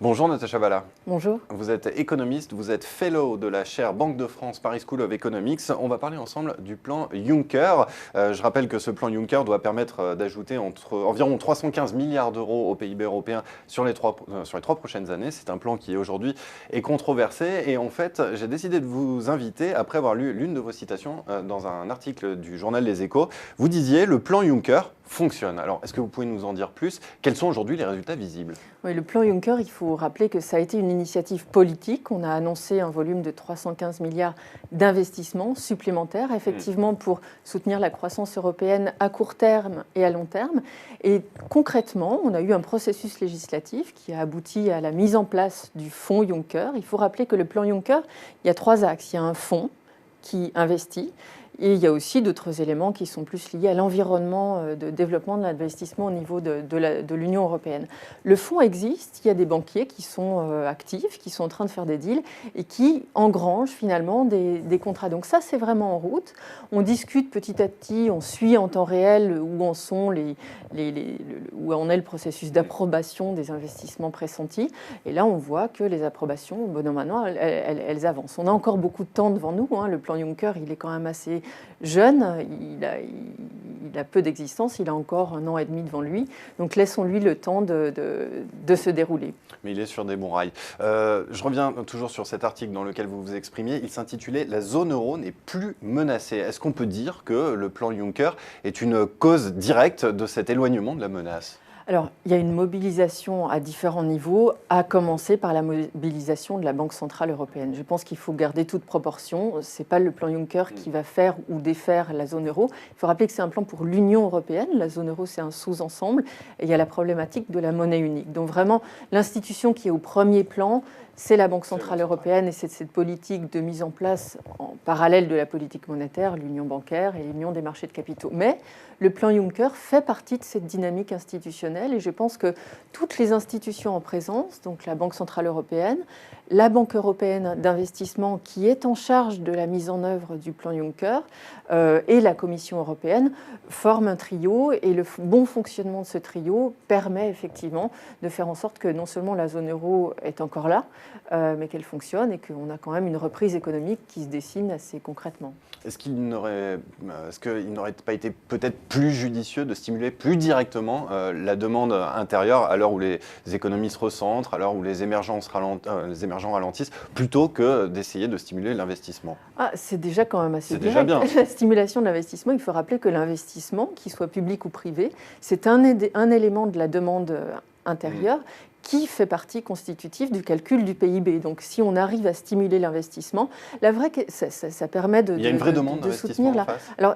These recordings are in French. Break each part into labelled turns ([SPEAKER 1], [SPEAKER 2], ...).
[SPEAKER 1] Bonjour Natacha Valla.
[SPEAKER 2] Bonjour.
[SPEAKER 1] Vous êtes économiste, vous êtes fellow de la chaire Banque de France Paris School of Economics. On va parler ensemble du plan Juncker. Je rappelle que ce plan Juncker doit permettre d'ajouter environ 315 milliards d'euros au PIB européen sur les trois prochaines années. C'est un plan qui aujourd'hui est controversé et en fait j'ai décidé de vous inviter, après avoir lu l'une de vos citations dans un article du journal Les Échos. Vous disiez le plan Juncker fonctionne. Alors, est-ce que vous pouvez nous en dire plus? Quels sont aujourd'hui les résultats visibles?
[SPEAKER 2] Oui, le plan Juncker, il faut rappeler que ça a été une initiative politique. On a annoncé un volume de 315 milliards d'investissements supplémentaires, effectivement, pour soutenir la croissance européenne à court terme et à long terme. Et concrètement, on a eu un processus législatif qui a abouti à la mise en place du fonds Juncker. Il faut rappeler que le plan Juncker, il y a trois axes. Il y a un fonds qui investit. Et il y a aussi d'autres éléments qui sont plus liés à l'environnement de développement de l'investissement au niveau de l'Union européenne. Le fonds existe, il y a des banquiers qui sont actifs, qui sont en train de faire des deals et qui engrangent finalement des contrats. Donc ça, c'est vraiment en route. On discute petit à petit, on suit en temps réel où en sont où en est le processus d'approbation des investissements pressentis. Et là, on voit que les approbations, bon an, maintenant, elles avancent. On a encore beaucoup de temps devant nous. Le plan Juncker, il est quand même assez jeune, il a peu d'existence, il a encore 1 an et demi devant lui, donc laissons-lui le temps de se dérouler.
[SPEAKER 1] Mais il est sur des bons rails. Je reviens toujours sur cet article dans lequel vous vous exprimiez, il s'intitulait « La zone euro n'est plus menacée ». Est-ce qu'on peut dire que le plan Juncker est une cause directe de cet éloignement de la menace ?
[SPEAKER 2] Alors, il y a une mobilisation à différents niveaux, à commencer par la mobilisation de la Banque centrale européenne. Je pense qu'il faut garder toute proportion. Ce n'est pas le plan Juncker qui va faire ou défaire la zone euro. Il faut rappeler que c'est un plan pour l'Union européenne. La zone euro, c'est un sous-ensemble. Et il y a la problématique de la monnaie unique. Donc vraiment, l'institution qui est au premier plan, c'est la Banque centrale européenne et c'est cette politique de mise en place en parallèle de la politique monétaire, l'union bancaire et l'union des marchés de capitaux. Mais le plan Juncker fait partie de cette dynamique institutionnelle et je pense que toutes les institutions en présence, donc la Banque centrale européenne, la Banque européenne d'investissement qui est en charge de la mise en œuvre du plan Juncker et la Commission européenne forment un trio et le bon fonctionnement de ce trio permet effectivement de faire en sorte que non seulement la zone euro est encore là, mais qu'elle fonctionne et qu'on a quand même une reprise économique qui se dessine assez concrètement.
[SPEAKER 1] Est-ce qu'il n'aurait pas été peut-être plus judicieux de stimuler plus directement la demande intérieure à l'heure où les économies se recentrent, à l'heure où les émergents ralentissent, plutôt que d'essayer de stimuler l'investissement?
[SPEAKER 2] C'est déjà quand même assez
[SPEAKER 1] direct. Déjà bien.
[SPEAKER 2] La stimulation de l'investissement, il faut rappeler que l'investissement, qu'il soit public ou privé, c'est un élément de la demande intérieure qui fait partie constitutive du calcul du PIB. Donc, si on arrive à stimuler l'investissement, ça permet de,
[SPEAKER 1] il y a une vraie demande
[SPEAKER 2] de soutenir.
[SPEAKER 1] En face.
[SPEAKER 2] Alors,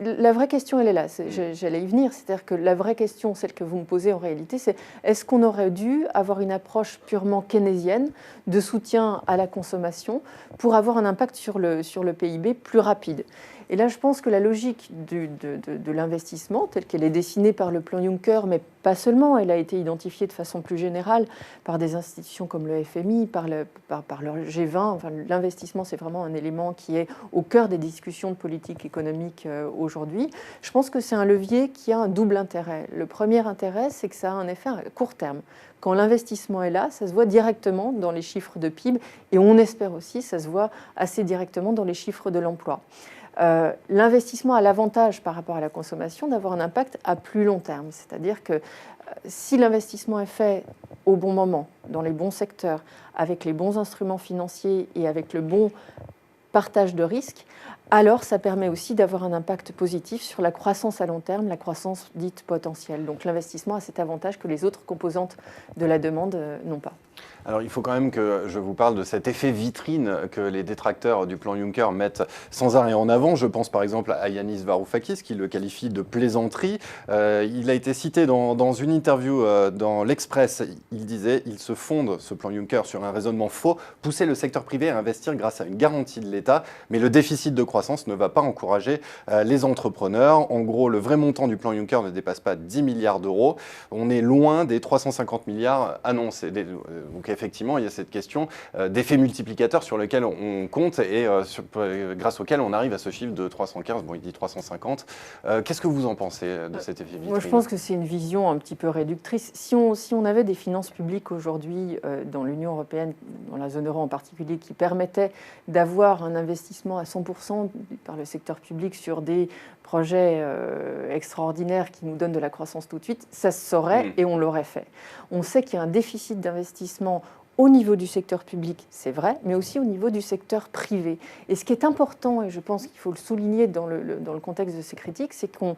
[SPEAKER 2] la vraie question, elle est là. J'allais y venir. C'est-à-dire que la vraie question, celle que vous me posez en réalité, c'est est-ce qu'on aurait dû avoir une approche purement keynésienne de soutien à la consommation pour avoir un impact sur le PIB plus rapide? Et là, je pense que la logique de l'investissement, telle qu'elle est dessinée par le plan Juncker, mais pas seulement, elle a été identifiée de façon plus générale par des institutions comme le FMI, par le G20. Enfin, l'investissement, c'est vraiment un élément qui est au cœur des discussions de politique économique aujourd'hui. Je pense que c'est un levier qui a un double intérêt. Le premier intérêt, c'est que ça a un effet à court terme. Quand l'investissement est là, ça se voit directement dans les chiffres de PIB et on espère aussi, ça se voit assez directement dans les chiffres de l'emploi. L'investissement a l'avantage par rapport à la consommation d'avoir un impact à plus long terme. C'est-à-dire que si l'investissement est fait au bon moment, dans les bons secteurs, avec les bons instruments financiers et avec le bon partage de risques, alors ça permet aussi d'avoir un impact positif sur la croissance à long terme, la croissance dite potentielle. Donc l'investissement a cet avantage que les autres composantes de la demande n'ont pas.
[SPEAKER 1] Alors il faut quand même que je vous parle de cet effet vitrine que les détracteurs du plan Juncker mettent sans arrêt en avant. Je pense par exemple à Yanis Varoufakis qui le qualifie de plaisanterie. Il a été cité dans une interview dans l'Express. Il disait « Il se fonde, ce plan Juncker, sur un raisonnement faux, pousser le secteur privé à investir grâce à une garantie de l'État. l'État. Mais le déficit de croissance ne va pas encourager les entrepreneurs. En gros, le vrai montant du plan Juncker ne dépasse pas 10 milliards d'euros. On est loin des 350 milliards annoncés. Donc effectivement, il y a cette question d'effet multiplicateur sur lequel on compte et grâce auquel on arrive à ce chiffre de 315. Bon, il dit 350. Qu'est-ce que vous en pensez de cet effet vitrine?
[SPEAKER 2] Moi, je pense que c'est une vision un petit peu réductrice. Si on avait des finances publiques aujourd'hui dans l'Union européenne, dans la zone euro en particulier, qui permettaient d'avoir un investissement à 100% par le secteur public sur des projets extraordinaires qui nous donnent de la croissance tout de suite, ça se saurait et on l'aurait fait. On sait qu'il y a un déficit d'investissement au niveau du secteur public, c'est vrai, mais aussi au niveau du secteur privé. Et ce qui est important, et je pense qu'il faut le souligner dans le contexte de ces critiques, c'est qu'on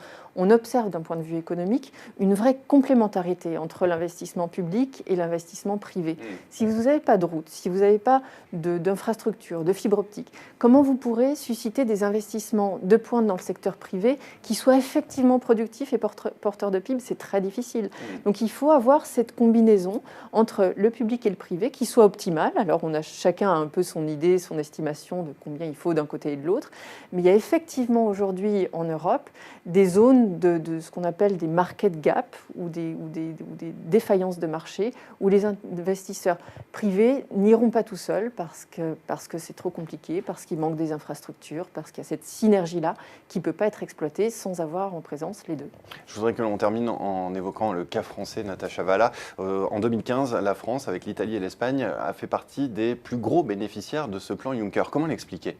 [SPEAKER 2] observe d'un point de vue économique une vraie complémentarité entre l'investissement public et l'investissement privé. Si vous n'avez pas de route, si vous n'avez pas d'infrastructure, de fibre optique, comment vous pourrez susciter des investissements de pointe dans le secteur privé qui soient effectivement productifs et porteurs de PIB? C'est très difficile. Donc il faut avoir cette combinaison entre le public et le privé qui soit optimale. Alors on a chacun un peu son idée, son estimation de combien il faut d'un côté et de l'autre, mais il y a effectivement aujourd'hui en Europe des zones de ce qu'on appelle des market gaps ou des défaillances de marché où les investisseurs privés n'iront pas tout seuls parce que c'est trop compliqué, parce qu'il manque des infrastructures, parce qu'il y a cette synergie-là qui ne peut pas être exploitée sans avoir en présence les deux.
[SPEAKER 1] Je voudrais que l'on termine en évoquant le cas français, Natacha Valla. En 2015, la France, avec l'Italie et l'Espagne, a fait partie des plus gros bénéficiaires de ce plan Juncker. Comment l'expliquer?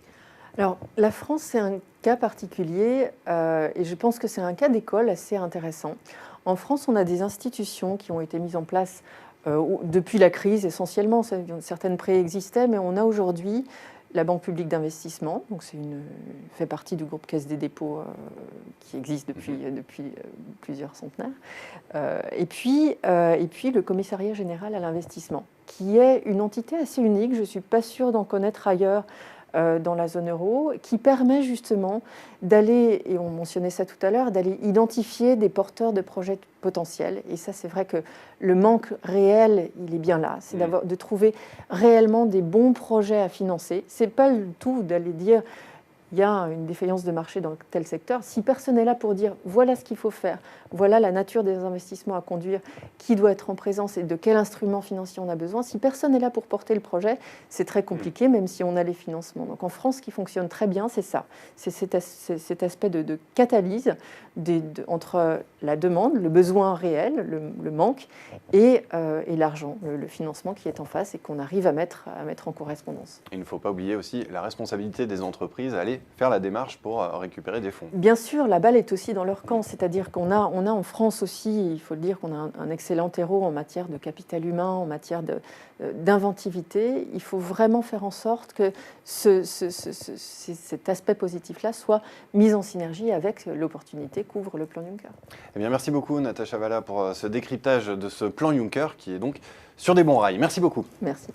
[SPEAKER 2] Alors, la France, c'est un cas particulier et je pense que c'est un cas d'école assez intéressant. En France, on a des institutions qui ont été mises en place depuis la crise essentiellement. Certaines préexistaient, mais on a aujourd'hui la Banque publique d'investissement, donc fait partie du groupe Caisse des dépôts qui existe depuis plusieurs centenaires, et puis le Commissariat général à l'investissement, qui est une entité assez unique, je ne suis pas sûre d'en connaître ailleurs dans la zone euro, qui permet justement d'aller, et on mentionnait ça tout à l'heure, d'aller identifier des porteurs de projets potentiels. Et ça, c'est vrai que le manque réel, il est bien là. C'est de trouver réellement des bons projets à financer. Ce n'est pas le tout d'aller dire il y a une défaillance de marché dans tel secteur. Si personne n'est là pour dire voilà ce qu'il faut faire, voilà la nature des investissements à conduire, qui doit être en présence et de quel instrument financier on a besoin, si personne n'est là pour porter le projet, c'est très compliqué, même si on a les financements. Donc en France, ce qui fonctionne très bien, c'est ça. C'est cet aspect de catalyse entre la demande, le besoin réel, le manque, et l'argent, le financement qui est en face et qu'on arrive à mettre en correspondance.
[SPEAKER 1] Il ne faut pas oublier aussi la responsabilité des entreprises à aller faire la démarche pour récupérer des fonds.
[SPEAKER 2] Bien sûr, la balle est aussi dans leur camp, c'est-à-dire qu'on a en France aussi, il faut le dire, qu'on a un excellent terreau en matière de capital humain, en matière d'inventivité. Il faut vraiment faire en sorte que cet aspect positif-là soit mis en synergie avec l'opportunité qu'ouvre le plan Juncker.
[SPEAKER 1] Eh bien, merci beaucoup Natacha Valla pour ce décryptage de ce plan Juncker qui est donc sur des bons rails. Merci beaucoup.
[SPEAKER 2] Merci.